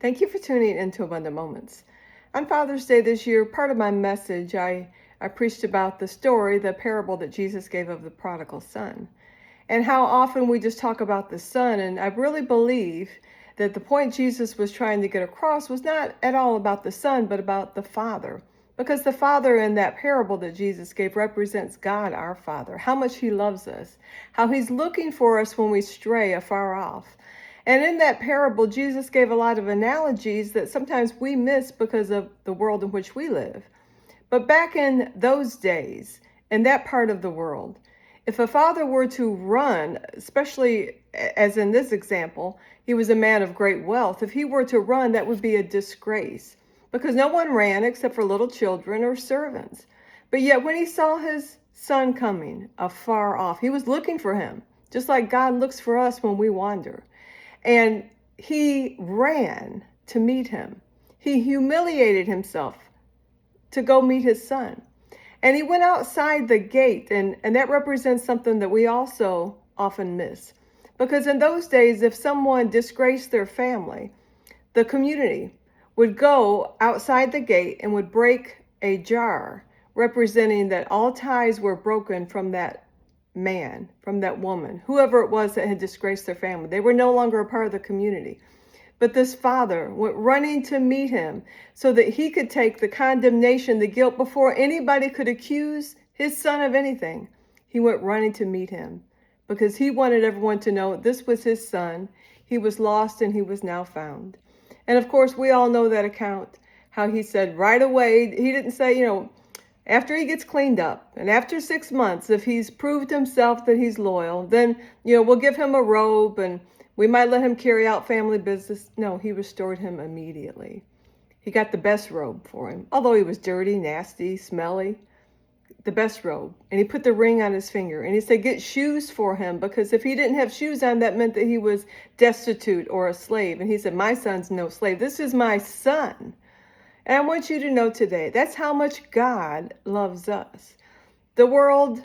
Thank you for tuning into Abundant Moments. On Father's Day this year, part of my message, I preached about the parable that Jesus gave of the prodigal son, and how often we just talk about the son. And I really believe that the point Jesus was trying to get across was not at all about the son, but about the Father. Because the Father in that parable that Jesus gave represents God, our Father, how much He loves us, how He's looking for us when we stray afar off. And in that parable, Jesus gave a lot of analogies that sometimes we miss because of the world in which we live. But back in those days, in that part of the world, if a father were to run, especially as in this example, he was a man of great wealth. If he were to run, that would be a disgrace because no one ran except for little children or servants. But yet when he saw his son coming afar off, he was looking for him, just like God looks for us when we wander. And he ran to meet him. He humiliated himself to go meet his son. And he went outside the gate, and that represents something that we also often miss. Because in those days, if someone disgraced their family, the community would go outside the gate and would break a jar, representing that all ties were broken from that man, from that woman, whoever it was that had disgraced their family. They were no longer a part of the community. But this father went running to meet him so that he could take the condemnation, the guilt, before anybody could accuse his son of anything. He went running to meet him because he wanted everyone to know this was his son. He was lost and he was now found. And of course, we all know that account, how he said right away, he didn't say, after he gets cleaned up and after 6 months, if he's proved himself that he's loyal, then, we'll give him a robe and we might let him carry out family business. No, he restored him immediately. He got the best robe for him, although he was dirty, nasty, smelly, the best robe. And he put the ring on his finger and he said, get shoes for him, because if he didn't have shoes on, that meant that he was destitute or a slave. And he said, my son's no slave. This is my son. And I want you to know today, that's how much God loves us. The world,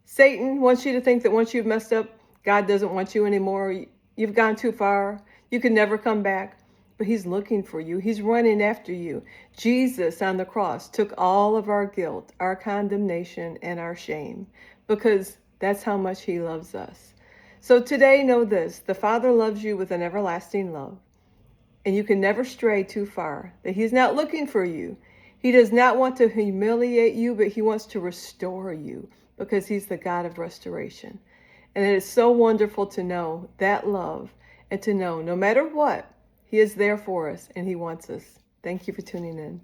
Satan wants you to think that once you've messed up, God doesn't want you anymore. You've gone too far. You can never come back. But he's looking for you. He's running after you. Jesus on the cross took all of our guilt, our condemnation, and our shame, because that's how much he loves us. So today, know this: the Father loves you with an everlasting love. And you can never stray too far, that he's not looking for you. He does not want to humiliate you, but he wants to restore you because he's the God of restoration. And it is so wonderful to know that love and to know no matter what, he is there for us and he wants us. Thank you for tuning in.